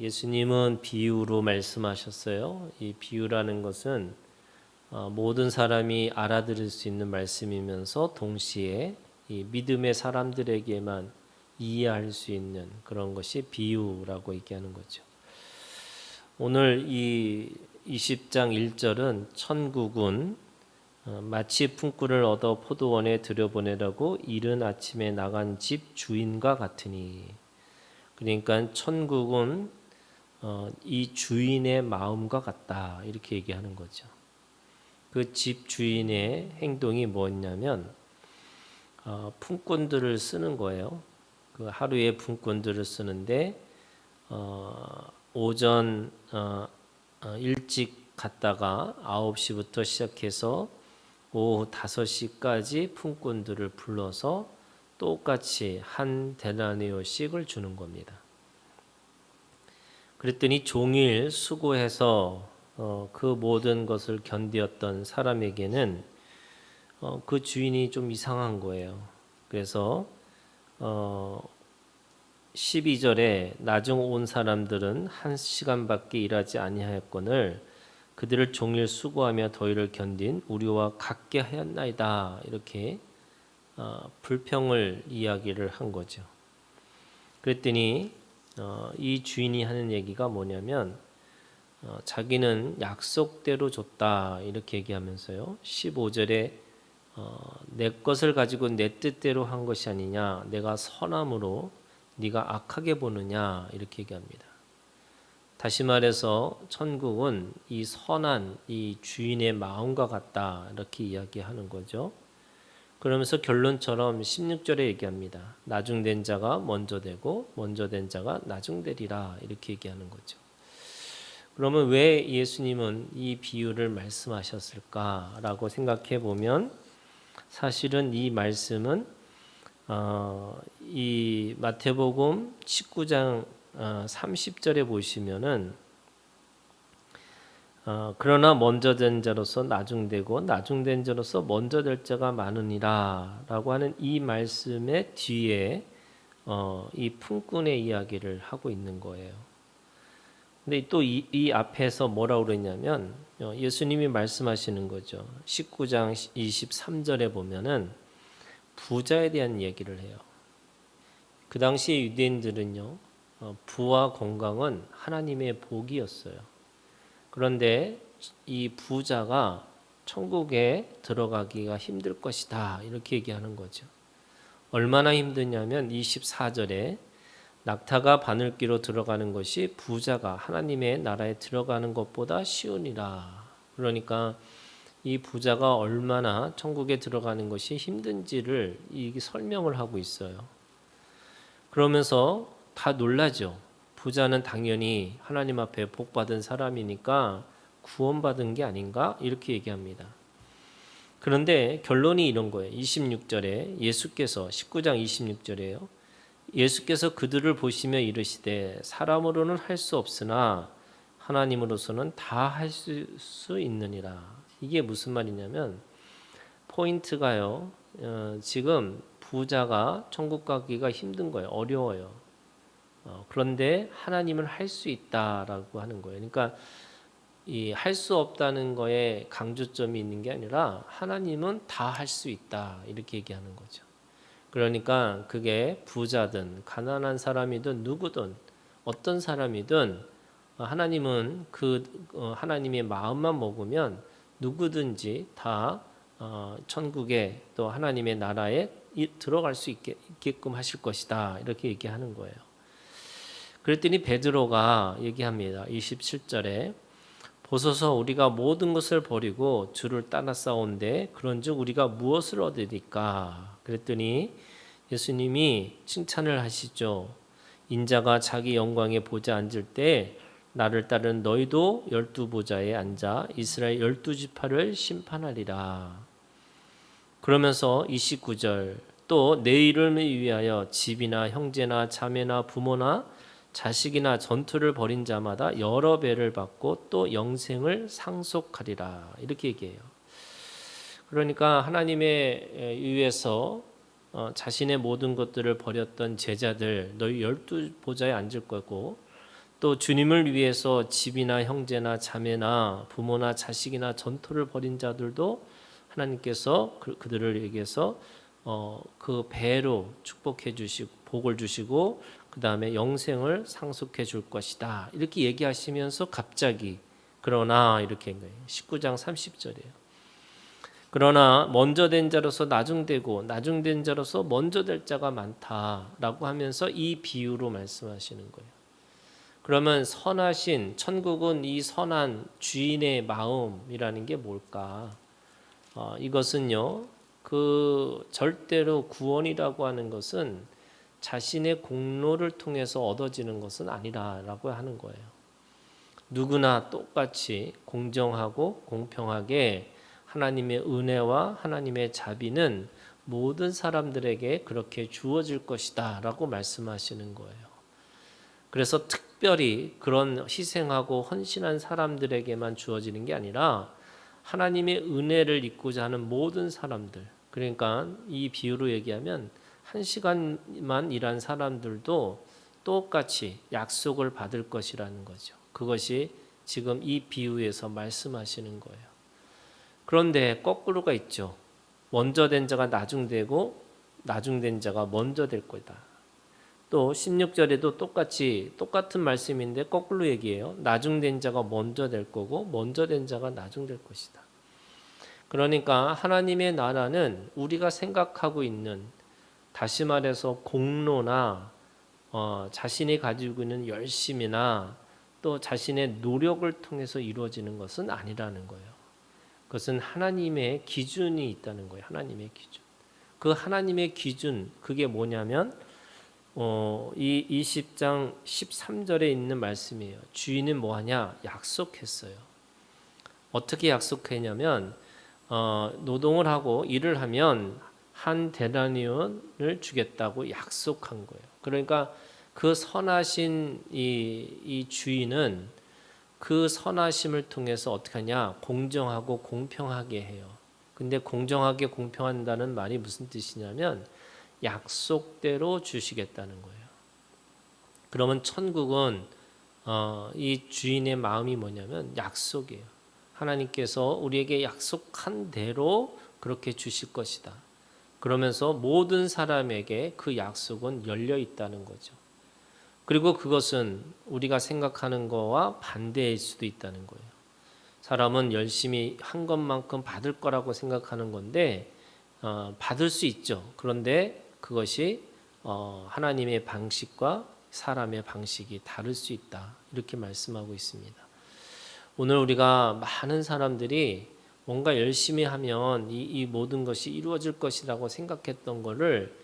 예수님은 비유로 말씀하셨어요. 이 비유라는 것은 모든 사람이 알아들을 수 있는 말씀이면서 동시에 이 믿음의 사람들에게만 이해할 수 있는 그런 것이 비유라고 얘기하는 거죠. 오늘 이 20장 1절은 천국은 마치 품꾼을 얻어 포도원에 들여보내라고 이른 아침에 나간 집 주인과 같으니, 그러니까 천국은 이 주인의 마음과 같다 이렇게 얘기하는 거죠. 그 집 주인의 행동이 뭐였냐면 품꾼들을 쓰는 거예요. 그 하루에 품꾼들을 쓰는데 오전 일찍 갔다가 9시부터 시작해서 오후 5시까지 품꾼들을 불러서 똑같이 한 데나리오씩을 주는 겁니다. 그랬더니 종일 수고해서 그 모든 것을 견디었던 사람에게는 그 주인이 좀 이상한 거예요. 그래서 12절에 나중 온 사람들은 1시간밖에 일하지 아니하였거늘 그들을 종일 수고하며 더위를 견딘 우리와 같게 하였나이다, 이렇게 불평을 이야기를 한 거죠. 그랬더니 이 주인이 하는 얘기가 뭐냐면 자기는 약속대로 줬다 이렇게 얘기하면서요, 15절에 내 것을 가지고 내 뜻대로 한 것이 아니냐, 내가 선함으로 네가 악하게 보느냐, 이렇게 얘기합니다. 다시 말해서 천국은 이 선한 이 주인의 마음과 같다 이렇게 이야기하는 거죠. 그러면서 결론처럼 16절에 얘기합니다. 나중된 자가 먼저 되고 먼저 된 자가 나중되리라, 이렇게 얘기하는 거죠. 그러면 왜 예수님은 이 비유를 말씀하셨을까라고 생각해 보면, 사실은 이 말씀은 이 마태복음 19장 30절에 보시면은 그러나 먼저 된 자로서 나중되고 나중된 자로서 먼저 될 자가 많으니라 라고 하는 이 말씀의 뒤에 이 품꾼의 이야기를 하고 있는 거예요. 근데 또 이 앞에서 뭐라고 그러냐면 예수님이 말씀하시는 거죠. 19장 23절에 보면은 부자에 대한 얘기를 해요. 그 당시에 유대인들은요, 부와 건강은 하나님의 복이었어요. 그런데 이 부자가 천국에 들어가기가 힘들 것이다 이렇게 얘기하는 거죠. 얼마나 힘드냐면 24절에 낙타가 바늘귀로 들어가는 것이 부자가 하나님의 나라에 들어가는 것보다 쉬우니라. 그러니까 이 부자가 얼마나 천국에 들어가는 것이 힘든지를 이 설명을 하고 있어요. 그러면서 다 놀라죠. 부자는 당연히 하나님 앞에 복받은 사람이니까 구원받은 게 아닌가 이렇게 얘기합니다. 그런데 결론이 이런 거예요. 26절에 예수께서 19장 26절에요. 예수께서 그들을 보시며 이르시되 사람으로는 할 수 없으나 하나님으로서는 다 할 수 있느니라. 이게 무슨 말이냐면 포인트가요. 지금 부자가 천국 가기가 힘든 거예요. 어려워요. 그런데 하나님은 할 수 있다라고 하는 거예요. 그러니까 이 할 수 없다는 거에 강조점이 있는 게 아니라 하나님은 다 할 수 있다 이렇게 얘기하는 거죠. 그러니까 그게 부자든 가난한 사람이든 누구든 어떤 사람이든 하나님은 하나님의 마음만 먹으면 누구든지 다 천국에 또 하나님의 나라에 들어갈 수 있게끔 하실 것이다 이렇게 얘기하는 거예요. 그랬더니 베드로가 얘기합니다. 27절에 보소서 우리가 모든 것을 버리고 주를 따라 싸운데 그런즉 우리가 무엇을 얻으리까? 그랬더니 예수님이 칭찬을 하시죠. 인자가 자기 영광의 보좌에 앉을 때 나를 따른 너희도 12보좌에 앉아 이스라엘 12지파를 심판하리라. 그러면서 29절 또 내 이름을 위하여 집이나 형제나 자매나 부모나 자식이나 전투를 벌인 자마다 여러 배를 받고 또 영생을 상속하리라 이렇게 얘기해요. 그러니까 하나님의 위에서 자신의 모든 것들을 버렸던 제자들 너희 12보좌에 앉을 거고 또 주님을 위해서 집이나 형제나 자매나 부모나 자식이나 전토를 벌인 자들도 하나님께서 그들에게서 그 배로 축복해 주시고 복을 주시고 그 다음에 영생을 상속해 줄 것이다. 이렇게 얘기하시면서 갑자기 그러나 이렇게 한 거예요. 19장 30절이에요. 그러나 먼저 된 자로서 나중되고 나중된 자로서 먼저 될 자가 많다라고 하면서 이 비유로 말씀하시는 거예요. 그러면 선하신 천국은 이 선한 주인의 마음이라는 게 뭘까? 이것은요, 그 절대로 구원이라고 하는 것은 자신의 공로를 통해서 얻어지는 것은 아니라라고 하는 거예요. 누구나 똑같이 공정하고 공평하게 하나님의 은혜와 하나님의 자비는 모든 사람들에게 그렇게 주어질 것이다라고 말씀하시는 거예요. 그래서 특별히 그런 희생하고 헌신한 사람들에게만 주어지는 게 아니라 하나님의 은혜를 입고자 하는 모든 사람들, 그러니까 이 비유로 얘기하면 1시간만 일한 사람들도 똑같이 약속을 받을 것이라는 거죠. 그것이 지금 이 비유에서 말씀하시는 거예요. 그런데 거꾸로가 있죠. 먼저 된 자가 나중되고 나중된 자가 먼저 될 거다. 또 16절에도 똑같은 말씀인데 거꾸로 얘기해요. 나중된 자가 먼저 될 거고 먼저 된 자가 나중될 것이다. 그러니까 하나님의 나라는 우리가 생각하고 있는, 다시 말해서 공로나 자신이 가지고 있는 열심이나 또 자신의 노력을 통해서 이루어지는 것은 아니라는 거예요. 그것은 하나님의 기준이 있다는 거예요. 하나님의 기준. 그 하나님의 기준, 그게 뭐냐면 이 20장 13절에 있는 말씀이에요. 주인은 뭐하냐? 약속했어요. 어떻게 약속했냐면 노동을 하고 일을 하면 한 데나리온을 주겠다고 약속한 거예요. 그러니까 그 선하신 이 주인은 그 선하심을 통해서 어떻게 하냐? 공정하고 공평하게 해요. 근데 공정하게 공평한다는 말이 무슨 뜻이냐면 약속대로 주시겠다는 거예요. 그러면 천국은 이 주인의 마음이 뭐냐면 약속이에요. 하나님께서 우리에게 약속한 대로 그렇게 주실 것이다. 그러면서 모든 사람에게 그 약속은 열려 있다는 거죠. 그리고 그것은 우리가 생각하는 거와 반대일 수도 있다는 거예요. 사람은 열심히 한 것만큼 받을 거라고 생각하는 건데 받을 수 있죠. 그런데 그것이 하나님의 방식과 사람의 방식이 다를 수 있다. 이렇게 말씀하고 있습니다. 오늘 우리가 많은 사람들이 뭔가 열심히 하면 이 모든 것이 이루어질 것이라고 생각했던 거를,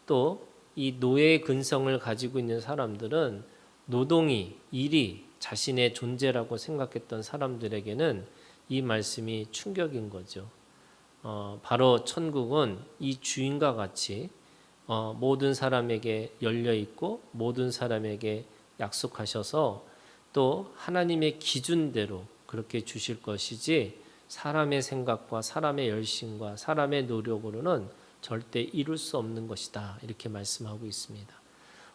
또 이 노예의 근성을 가지고 있는 사람들은 노동이, 일이 자신의 존재라고 생각했던 사람들에게는 이 말씀이 충격인 거죠. 바로 천국은 이 주인과 같이 모든 사람에게 열려 있고 모든 사람에게 약속하셔서 또 하나님의 기준대로 그렇게 주실 것이지, 사람의 생각과 사람의 열심과 사람의 노력으로는 절대 이룰 수 없는 것이다. 이렇게 말씀하고 있습니다.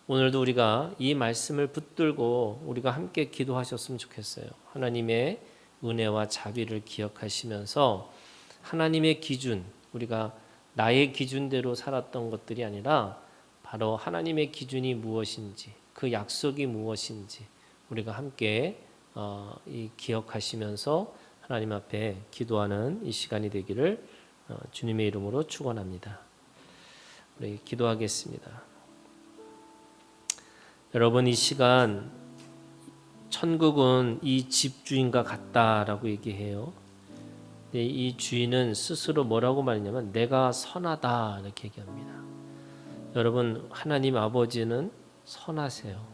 오늘도 우리가 이 말씀을 붙들고 우리가 함께 기도하셨으면 좋겠어요. 하나님의 은혜와 자비를 기억하시면서 하나님의 기준, 우리가 나의 기준대로 살았던 것들이 아니라 바로 하나님의 기준이 무엇인지, 그 약속이 무엇인지 우리가 함께 기억하시면서 하나님 앞에 기도하는 이 시간이 되기를 주님의 이름으로 축원합니다. 우리 기도하겠습니다. 여러분, 이 시간 천국은 이 집주인과 같다라고 얘기해요. 이 주인은 스스로 뭐라고 말하냐면 내가 선하다 이렇게 얘기합니다. 여러분, 하나님 아버지는 선하세요.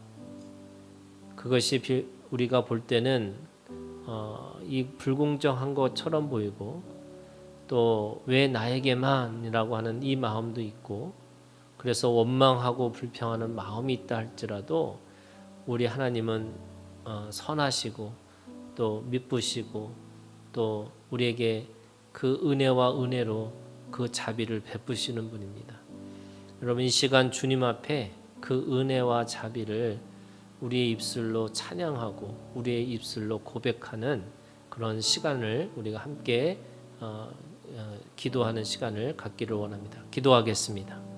그것이 우리가 볼 때는 이 불공정한 것처럼 보이고, 또 왜 나에게만이라고 하는 이 마음도 있고, 그래서 원망하고 불평하는 마음이 있다 할지라도 우리 하나님은 선하시고 또 미쁘시고 또 우리에게 그 은혜와 은혜로 그 자비를 베푸시는 분입니다. 여러분, 이 시간 주님 앞에 그 은혜와 자비를 우리의 입술로 찬양하고 우리의 입술로 고백하는 그런 시간을 우리가 함께 기도하는 시간을 갖기를 원합니다. 기도하겠습니다.